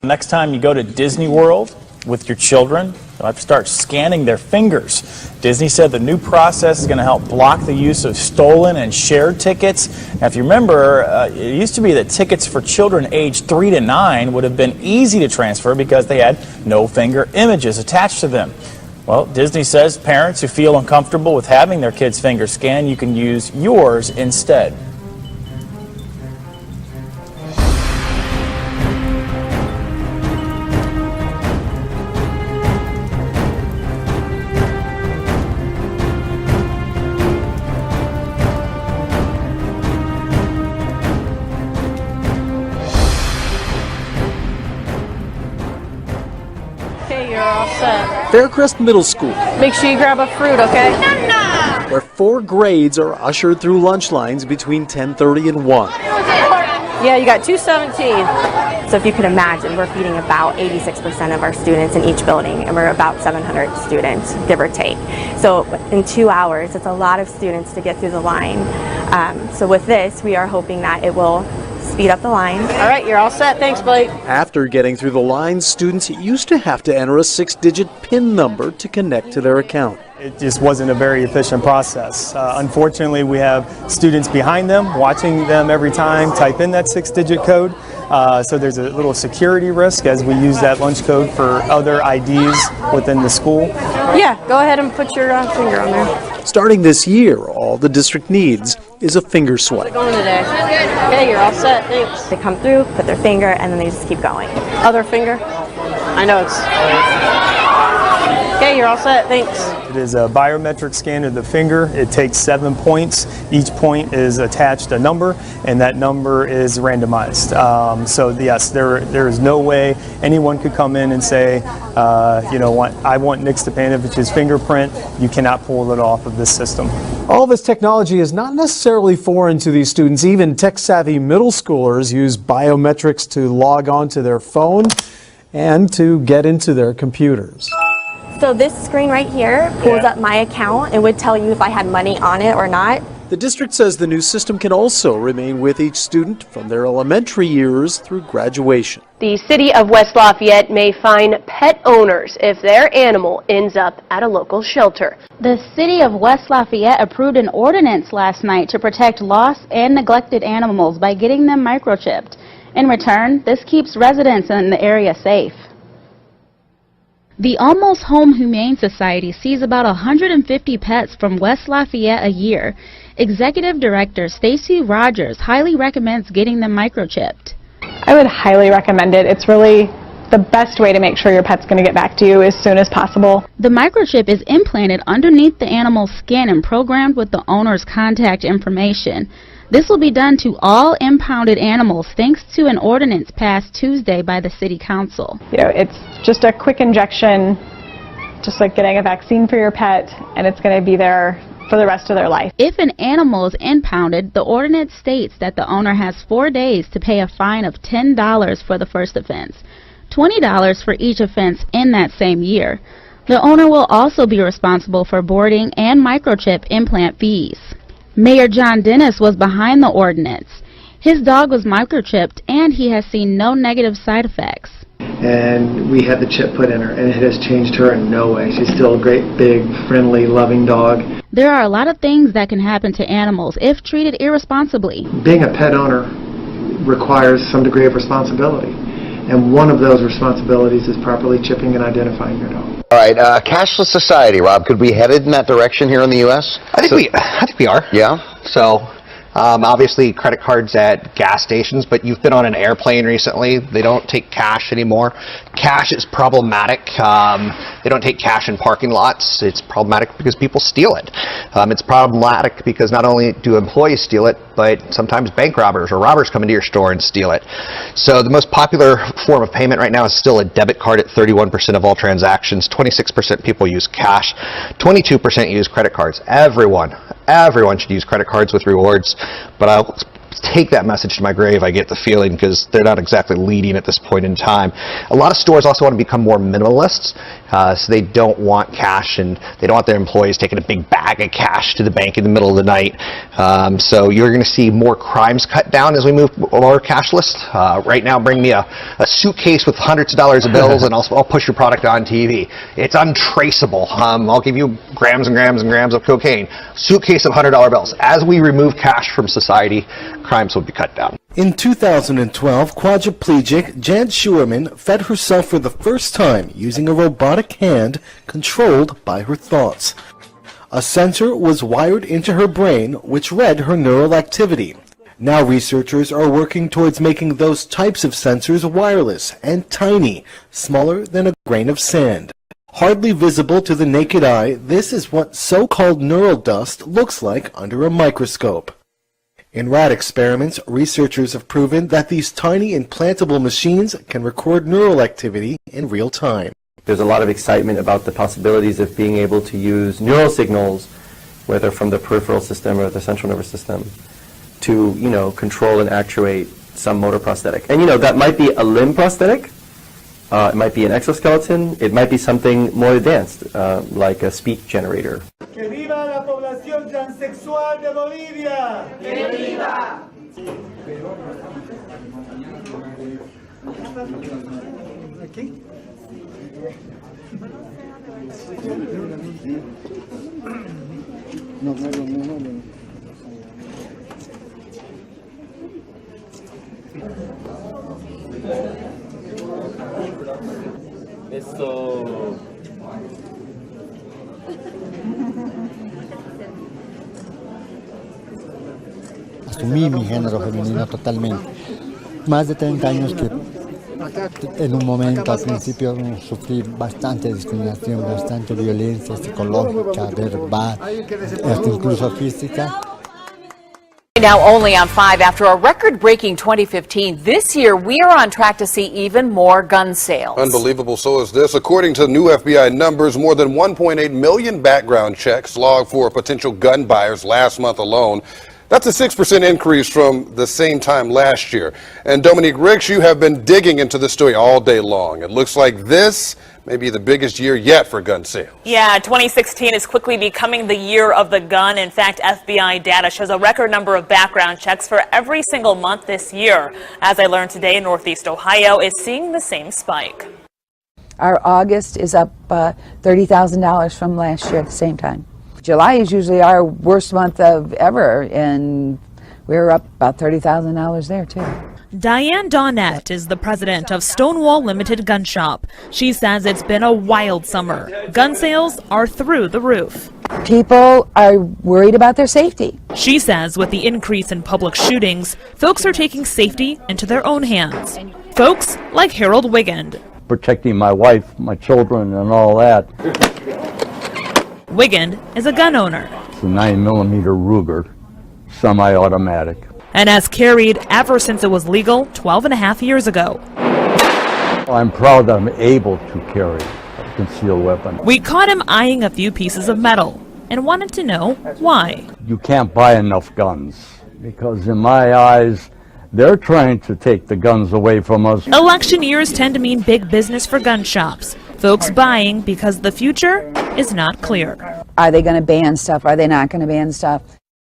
Next time you go to Disney World with your children, you'll have to start scanning their fingers. Disney said the new process is going to help block the use of stolen and shared tickets. Now, if you remember, it used to be that tickets for children aged 3 to 9 would have been easy to transfer because they had no finger images attached to them. Well, Disney says parents who feel uncomfortable with having their kids' fingers scanned, you can use yours instead. Okay, you're all set. Faircrest Middle School, Make sure you grab a fruit, okay? where 4 grades are ushered through lunch lines between 10:30 and 1. Yeah, you got 217. So if you could imagine, we're feeding about 86% of our students in each building, and we're about 700 students, give or take. So in 2 hours, it's a lot of students to get through the line. So with this, we are hoping that it will speed up the line. All right, you're all set. Thanks, Blake. After getting through the line, students used to have to enter a 6-digit PIN number to connect to their account. It just wasn't a very efficient process. Unfortunately, we have students behind them, watching them every time type in that 6-digit code. So there's a little security risk as we use that lunch code for other IDs within the school. Yeah, go ahead and put your finger on there. Starting this year, all the district needs is a finger swipe. Going today. Okay, you're all set. Thanks. They come through, put their finger, and then they just keep going. Other finger. I know it's... Okay, you're all set. Thanks. It is a biometric scan of the finger. It takes 7 points. Each point is attached a number, and that number is randomized. So yes, there is no way anyone could come in and say, I want Nick Stepanovich's fingerprint. You cannot pull it off of this system. All this technology is not necessarily foreign to these students. Even tech-savvy middle schoolers use biometrics to log on to their phone and to get into their computers. So this screen right here pulls up my account. It would tell you if I had money on it or not. The district says the new system can also remain with each student from their elementary years through graduation. The city of West Lafayette may fine pet owners if their animal ends up at a local shelter. The city of West Lafayette approved an ordinance last night to protect lost and neglected animals by getting them microchipped. In return, this keeps residents in the area safe. The Almost Home Humane Society sees about 150 pets from West Lafayette a year. Executive Director Stacy Rogers highly recommends getting them microchipped. I would highly recommend it. It's really the best way to make sure your pet's going to get back to you as soon as possible. The microchip is implanted underneath the animal's skin and programmed with the owner's contact information. This will be done to all impounded animals thanks to an ordinance passed Tuesday by the City Council. It's just a quick injection, just like getting a vaccine for your pet, and it's going to be there for the rest of their life. If an animal is impounded, the ordinance states that the owner has 4 days to pay a fine of $10 for the first offense, $20 for each offense in that same year. The owner will also be responsible for boarding and microchip implant fees. Mayor John Dennis was behind the ordinance. His dog was microchipped and he has seen no negative side effects. And we had the chip put in her, and it has changed her in no way. She's still a great, big, friendly, loving dog. There are a lot of things that can happen to animals if treated irresponsibly. Being a pet owner requires some degree of responsibility. And one of those responsibilities is properly chipping and identifying your dog. All right, cashless society, Rob. Could we head in that direction here in the U.S.? I think we are. Yeah. So, obviously, credit cards at gas stations, but you've been on an airplane recently. They don't take cash anymore. Cash is problematic. They don't take cash in parking lots. It's problematic because people steal it. It's problematic because not only do employees steal it, but sometimes bank robbers or robbers come into your store and steal it. So the most popular form of payment right now is still a debit card at 31% of all transactions. 26% people use cash. 22% use credit cards. Everyone should use credit cards with rewards. But I'll take that message to my grave, I get the feeling, because they're not exactly leading at this point in time. A lot of stores also want to become more minimalists, so they don't want cash, and they don't want their employees taking a big bag of cash to the bank in the middle of the night. So you're going to see more crimes cut down as we move more cashless. Right now, bring me a suitcase with hundreds of dollars of bills, and I'll push your product on TV. It's untraceable. I'll give you grams and grams and grams of cocaine. Suitcase of $100 bills. As we remove cash from society, crimes will be cut down. In 2012, quadriplegic Jan Schuerman fed herself for the first time using a robotic hand controlled by her thoughts. A sensor was wired into her brain which read her neural activity. Now researchers are working towards making those types of sensors wireless and tiny, smaller than a grain of sand. Hardly visible to the naked eye, this is what so-called neural dust looks like under a microscope. In rat experiments, researchers have proven that these tiny implantable machines can record neural activity in real time. There's a lot of excitement about the possibilities of being able to use neural signals, whether from the peripheral system or the central nervous system, to, control and actuate some motor prosthetic. And, that might be a limb prosthetic, it might be an exoskeleton, it might be something more advanced, like a speech generator. ¡Que viva la población transexual de Bolivia! ¡Que viva! Eso. Asumí mi género femenino totalmente. Más de 30 años que en un momento al principio sufrí bastante discriminación, bastante violencia psicológica, verbal, hasta incluso física. Now only on 5 after a record-breaking 2015, this year we are on track to see even more gun sales. Unbelievable, so is this. According to new FBI numbers, more than 1.8 million background checks logged for potential gun buyers last month alone. That's a 6% increase from the same time last year. And Dominique Ricks, you have been digging into this story all day long. It looks like this may be the biggest year yet for gun sales. Yeah, 2016 is quickly becoming the year of the gun. In fact, FBI data shows a record number of background checks for every single month this year. As I learned today, Northeast Ohio is seeing the same spike. Our August is up $30,000 from last year at the same time. July is usually our worst month of ever, and we're up about $30,000 there too. Diane Dawnette is the president of Stonewall Limited Gun Shop. She says it's been a wild summer. Gun sales are through the roof. People are worried about their safety. She says with the increase in public shootings, folks are taking safety into their own hands. Folks like Harold Wigand. Protecting my wife, my children, and all that. Wigand is a gun owner. It's a 9mm Ruger, semi-automatic. And has carried ever since it was legal 12.5 years ago. I'm proud that I'm able to carry a concealed weapon. We caught him eyeing a few pieces of metal and wanted to know why. You can't buy enough guns because in my eyes, they're trying to take the guns away from us. Election years tend to mean big business for gun shops. Folks buying because the future is not clear. Are they going to ban stuff? Are they not going to ban stuff?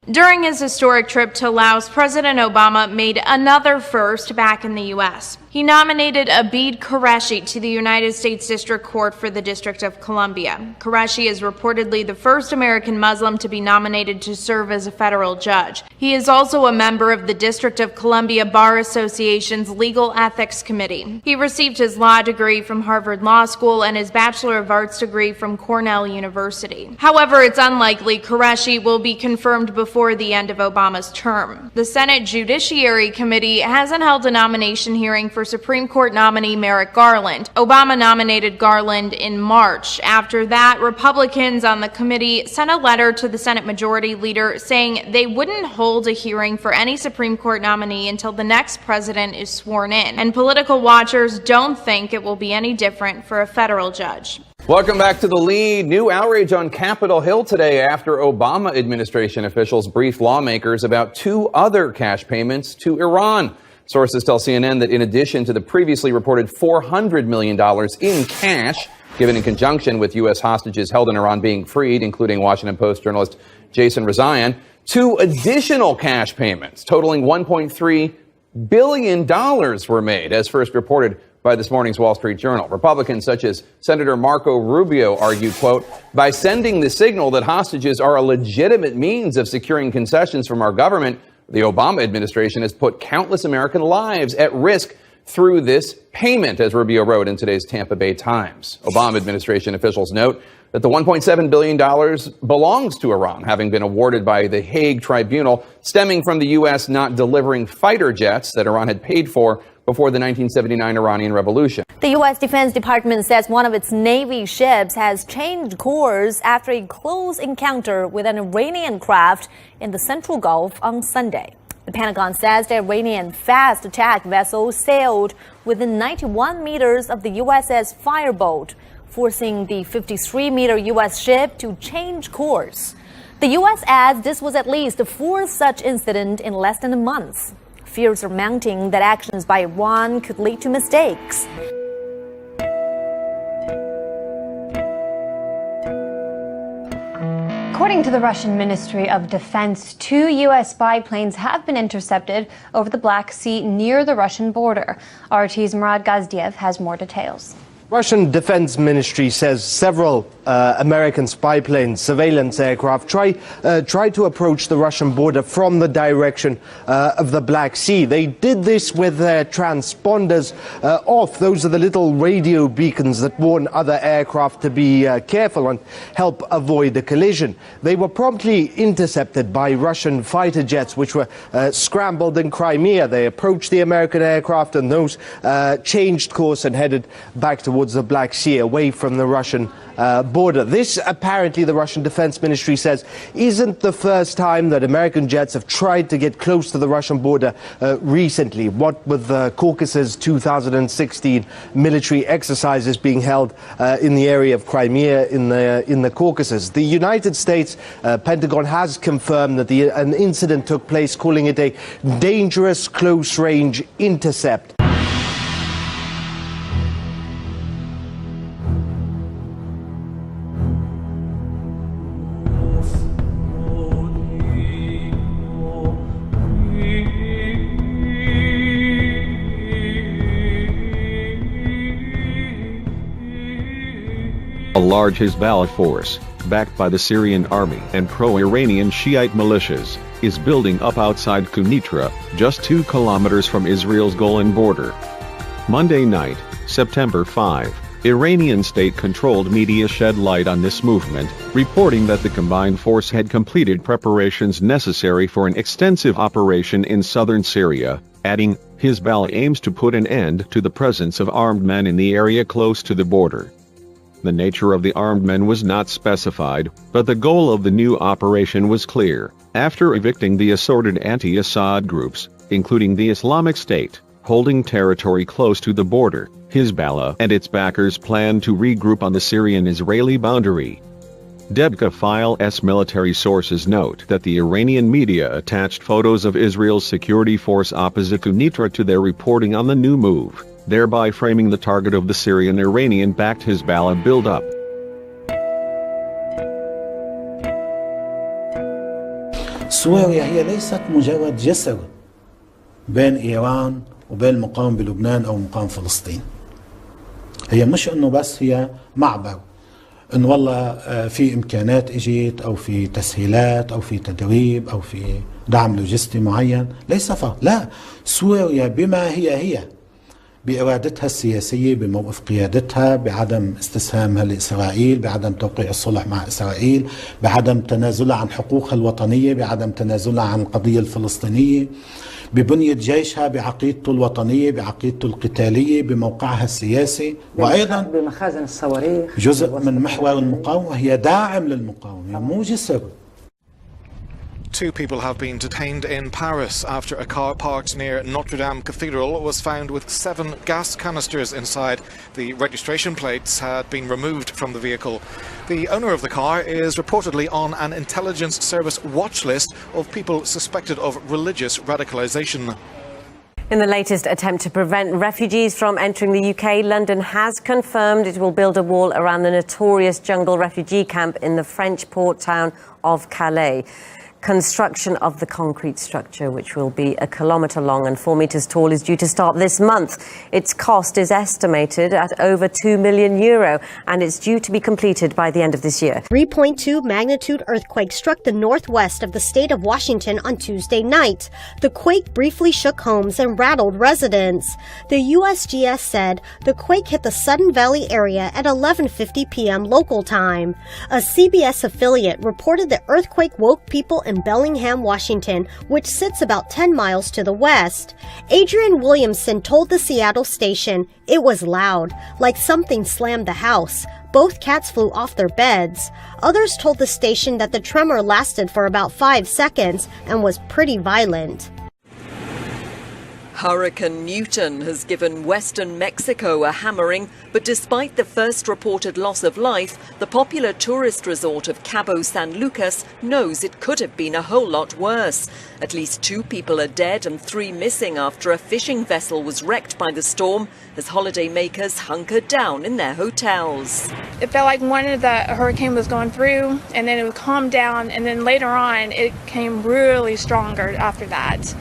During his historic trip to Laos, President Obama made another first back in the U.S. He nominated Abid Qureshi to the United States District Court for the District of Columbia. Qureshi is reportedly the first American Muslim to be nominated to serve as a federal judge. He is also a member of the District of Columbia Bar Association's Legal Ethics Committee. He received his law degree from Harvard Law School and his Bachelor of Arts degree from Cornell University. However, it's unlikely Qureshi will be confirmed before the end of Obama's term. The Senate Judiciary Committee hasn't held a nomination hearing for Supreme Court nominee Merrick Garland. Obama nominated Garland in March. After that, Republicans on the committee sent a letter to the Senate Majority Leader saying they wouldn't hold a hearing for any Supreme Court nominee until the next president is sworn in. And political watchers don't think it will be any different for a federal judge. Welcome back to The Lead. New outrage on Capitol Hill today after Obama administration officials briefed lawmakers about 2 other cash payments to Iran. Sources tell CNN that in addition to the previously reported $400 million in cash given in conjunction with U.S. hostages held in Iran being freed, including Washington Post journalist Jason Rezaian, 2 additional cash payments totaling $1.3 billion were made, as first reported by this morning's Wall Street Journal. Republicans such as Senator Marco Rubio argued, quote, by sending the signal that hostages are a legitimate means of securing concessions from our government, the Obama administration has put countless American lives at risk through this payment, as Rubio wrote in today's Tampa Bay Times. Obama administration officials note that the $1.7 billion belongs to Iran, having been awarded by the Hague Tribunal, stemming from the U.S. not delivering fighter jets that Iran had paid for before the 1979 Iranian Revolution. The U.S. Defense Department says one of its Navy ships has changed course after a close encounter with an Iranian craft in the Central Gulf on Sunday. The Pentagon says the Iranian fast attack vessel sailed within 91 meters of the USS Fireboat, forcing the 53-meter U.S. ship to change course. The U.S. adds this was at least the 4th such incident in less than a month. Fears are mounting that actions by Iran could lead to mistakes. According to the Russian Ministry of Defense, 2 U.S. spy planes have been intercepted over the Black Sea near the Russian border. RT's Murad Gazdiev has more details. Russian Defense Ministry says several American spy planes, surveillance aircraft, try to approach the Russian border from the direction of the Black Sea. They did this with their transponders off. Those are the little radio beacons that warn other aircraft to be careful and help avoid a collision. They were promptly intercepted by Russian fighter jets, which were scrambled in Crimea. They approached the American aircraft, and those changed course and headed back towards the Black Sea, away from the Russian border. This, apparently, the Russian Defense Ministry says, isn't the first time that American jets have tried to get close to the Russian border recently. What with the Caucasus 2016 military exercises being held in the area of Crimea in the Caucasus. The United States Pentagon has confirmed that an incident took place, calling it a dangerous close-range intercept. A large Hezbollah force, backed by the Syrian army and pro-Iranian Shiite militias, is building up outside Quneitra, just 2 kilometers from Israel's Golan border. Monday night, September 5, Iranian state-controlled media shed light on this movement, reporting that the combined force had completed preparations necessary for an extensive operation in southern Syria, adding, Hezbollah aims to put an end to the presence of armed men in the area close to the border. The nature of the armed men was not specified, but the goal of the new operation was clear. After evicting the assorted anti-Assad groups, including the Islamic State, holding territory close to the border, Hezbollah and its backers plan to regroup on the Syrian-Israeli boundary. Debka File's military sources note that the Iranian media attached photos of Israel's security force opposite Quneitra to their reporting on the new move, thereby framing the target of the Syrian-Iranian-backed Hezbollah build-up. سوريا هي ليست مجرد جسر بين إيران وبين المقاومة بلبنان أو مقاومة فلسطين. هي مش إنه بس هي معبر، إنه والله في إمكانات إجت أو في تسهيلات أو في تدريب أو في دعم لوجستي معين، ليس فقط، لا، سوريا بما هي بإرادتها السياسية، بموقف قيادتها، بعدم استسهامها لإسرائيل، بعدم توقيع الصلح مع إسرائيل، بعدم تنازلها عن حقوقها الوطنية، بعدم تنازلها عن القضية الفلسطينية، ببنية جيشها، بعقيدته الوطنية، بعقيدته القتالية، بموقعها السياسي، وأيضا بمخازن الصواريخ، جزء من محور المقاومة، هي داعم للمقاومة مو جسر. 2 people have been detained in Paris after a car parked near Notre Dame Cathedral was found with 7 gas canisters inside. The registration plates had been removed from the vehicle. The owner of the car is reportedly on an intelligence service watch list of people suspected of religious radicalisation. In the latest attempt to prevent refugees from entering the UK, London has confirmed it will build a wall around the notorious jungle refugee camp in the French port town of Calais. Construction of the concrete structure, which will be 1 kilometre long and 4 metres tall, is due to start this month. Its cost is estimated at over €2 million, and it's due to be completed by the end of this year. 3.2 magnitude earthquake struck the northwest of the state of Washington on Tuesday night. The quake briefly shook homes and rattled residents. The USGS said the quake hit the Sudden Valley area at 11:50 p.m. local time. A CBS affiliate reported the earthquake woke people in Bellingham, Washington, which sits about 10 miles to the west. Adrian Williamson told the Seattle station it was loud, like something slammed the house. Both cats flew off their beds. Others told the station that the tremor lasted for about 5 seconds and was pretty violent. Hurricane Newton has given western Mexico a hammering, but despite the first reported loss of life, the popular tourist resort of Cabo San Lucas knows it could have been a whole lot worse. At least 2 people are dead and 3 missing after a fishing vessel was wrecked by the storm as holidaymakers hunkered down in their hotels. It felt like one of the hurricane was going through and then it would calm down, and then later on it came really stronger after that.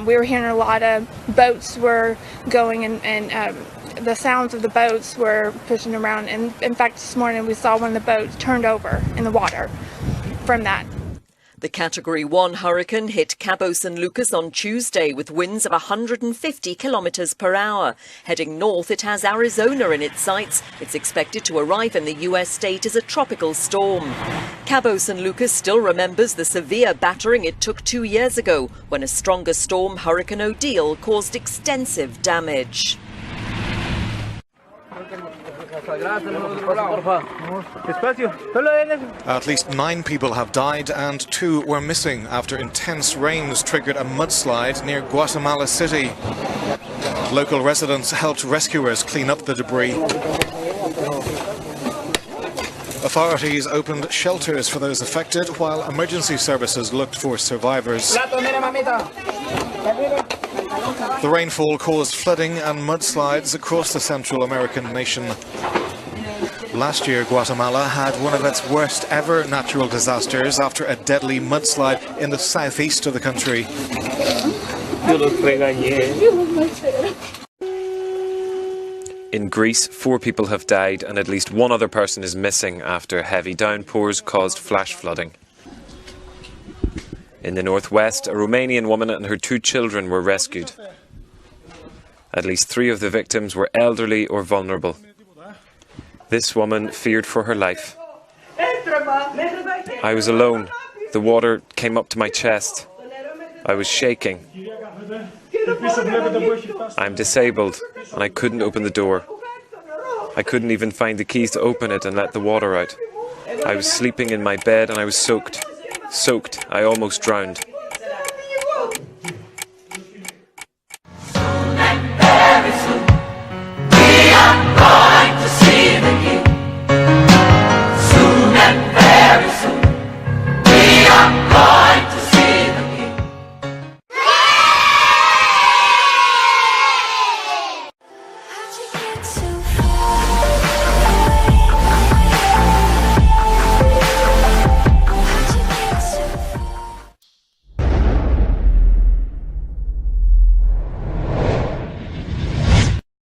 We were hearing a lot of boats were going and the sounds of the boats were pushing around. And in fact, this morning we saw one of the boats turned over in the water from that. The Category 1 hurricane hit Cabo San Lucas on Tuesday with winds of 150 kilometres per hour. Heading north, it has Arizona in its sights. It's expected to arrive in the US state as a tropical storm. Cabo San Lucas still remembers the severe battering it took 2 years ago when a stronger storm, Hurricane Odile, caused extensive damage. At least 9 people have died and 2 were missing after intense rains triggered a mudslide near Guatemala City. Local residents helped rescuers clean up the debris. Authorities opened shelters for those affected while emergency services looked for survivors. The rainfall caused flooding and mudslides across the Central American nation. Last year, Guatemala had one of its worst ever natural disasters after a deadly mudslide in the southeast of the country. In Greece, 4 people have died and at least 1 other person is missing after heavy downpours caused flash flooding. In the northwest, a Romanian woman and her 2 children were rescued. At least 3 of the victims were elderly or vulnerable. This woman feared for her life. I was alone. The water came up to my chest. I was shaking. I'm disabled and I couldn't open the door. I couldn't even find the keys to open it and let the water out. I was sleeping in my bed and I was soaked. I almost drowned.